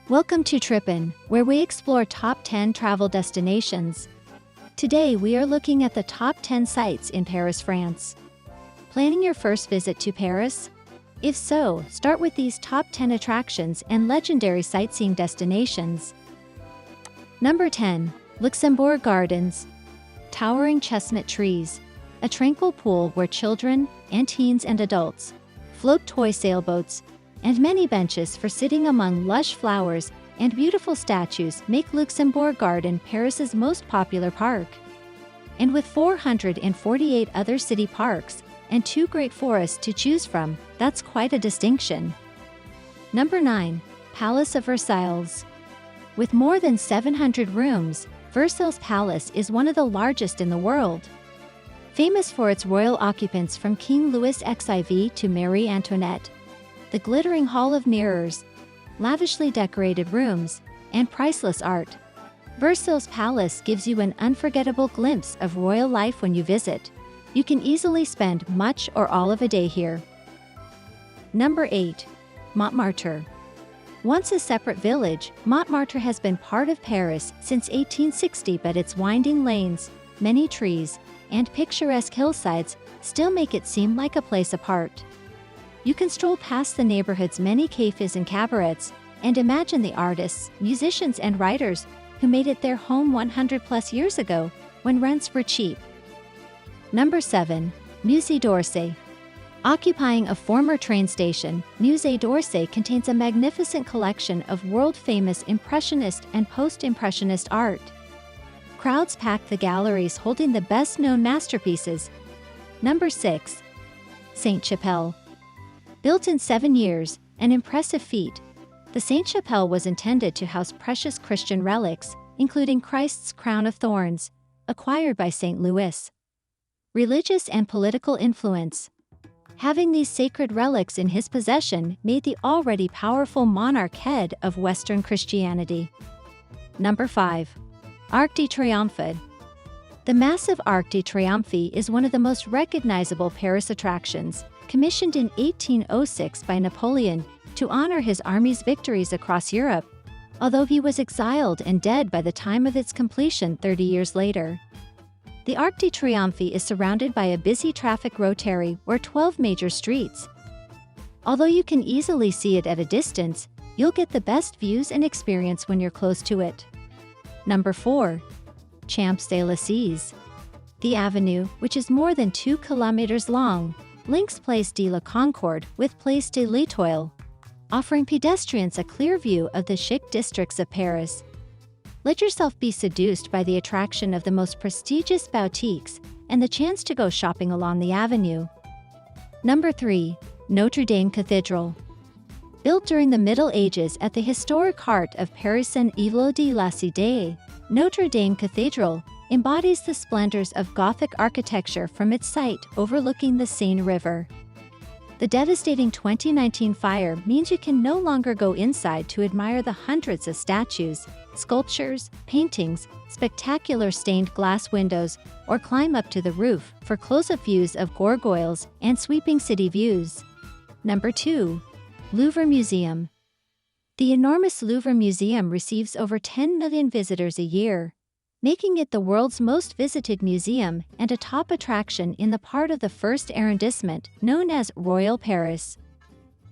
Welcome to Trippin, where we explore top 10 travel destinations. Today we are looking at the top 10 sites in Paris, France. Planning your first visit to Paris? If so, start with these top 10 attractions and legendary sightseeing destinations. Number 10. Luxembourg Gardens. Towering chestnut trees. A tranquil pool where children, and teens and adults, float toy sailboats, and many benches for sitting among lush flowers and beautiful statues make Luxembourg Garden Paris's most popular park. And with 448 other city parks and 2 great forests to choose from, that's quite a distinction. Number 9. Palace of Versailles. With more than 700 rooms, Versailles Palace is one of the largest in the world. Famous for its royal occupants from King Louis XIV to Marie Antoinette, the glittering hall of mirrors, lavishly decorated rooms, and priceless art, Versailles Palace gives you an unforgettable glimpse of royal life when you visit. You can easily spend much or all of a day here. Number 8. Montmartre. Once a separate village, Montmartre has been part of Paris since 1860, but its winding lanes, many trees, and picturesque hillsides still make it seem like a place apart. You can stroll past the neighborhood's many cafes and cabarets and imagine the artists, musicians, and writers who made it their home 100+ years ago when rents were cheap. Number 7. Musée d'Orsay. Occupying a former train station, Musée d'Orsay contains a magnificent collection of world-famous Impressionist and Post-Impressionist art. Crowds pack the galleries holding the best-known masterpieces. Number 6. Sainte-Chapelle. Built in 7 years, an impressive feat, the Sainte-Chapelle was intended to house precious Christian relics, including Christ's crown of thorns, acquired by St. Louis. Religious and political influence. Having these sacred relics in his possession made the already powerful monarch head of Western Christianity. Number 5. Arc de Triomphe. The massive Arc de Triomphe is one of the most recognizable Paris attractions, commissioned in 1806 by Napoleon to honor his army's victories across Europe, although he was exiled and dead by the time of its completion 30 years later. The Arc de Triomphe is surrounded by a busy traffic rotary or 12 major streets. Although you can easily see it at a distance, you'll get the best views and experience when you're close to it. Number 4. Champs-Élysées. The avenue, which is more than 2 kilometers long, links Place de la Concorde with Place de l'Étoile, offering pedestrians a clear view of the chic districts of Paris. Let yourself be seduced by the attraction of the most prestigious boutiques and the chance to go shopping along the avenue. Number 3. Notre Dame Cathedral. Built during the Middle Ages at the historic heart of Paris Saint-Yves de la Cité, Notre Dame Cathedral embodies the splendors of Gothic architecture from its site overlooking the Seine River. The devastating 2019 fire means you can no longer go inside to admire the hundreds of statues, sculptures, paintings, spectacular stained glass windows, or climb up to the roof for close-up views of gargoyles and sweeping city views. Number 2. Louvre Museum. The enormous Louvre Museum receives over 10 million visitors a year, making it the world's most visited museum and a top attraction in the part of the first arrondissement known as Royal Paris.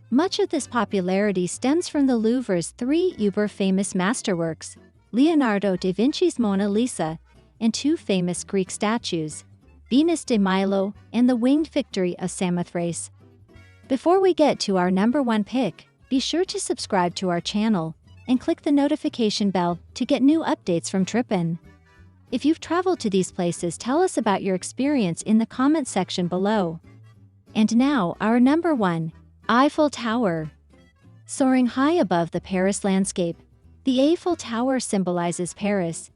Much of this popularity stems from the Louvre's 3 uber-famous masterworks, Leonardo da Vinci's Mona Lisa, and 2 famous Greek statues, Venus de Milo and the Winged Victory of Samothrace. Before we get to our number 1 pick, be sure to subscribe to our channel and click the notification bell to get new updates from Trippin. If you've traveled to these places, tell us about your experience in the comment section below. And now, our number 1, Eiffel Tower. Soaring high above the Paris landscape, the Eiffel Tower symbolizes Paris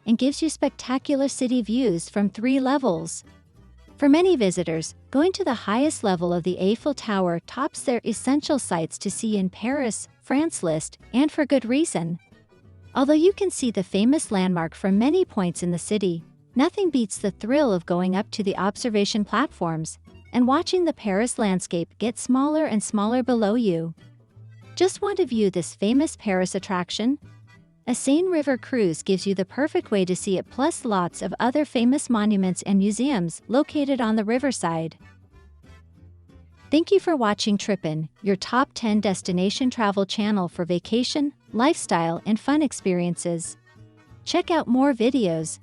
and gives you spectacular city views from 3 levels. For many visitors, going to the highest level of the Eiffel Tower tops their essential sights to see in Paris, France list, and for good reason. Although you can see the famous landmark from many points in the city, nothing beats the thrill of going up to the observation platforms and watching the Paris landscape get smaller and smaller below you. Just want to view this famous Paris attraction? A Seine River cruise gives you the perfect way to see it, plus lots of other famous monuments and museums located on the riverside. Thank you for watching Trippin, your top 10 destination travel channel for vacation, lifestyle, and fun experiences. Check out more videos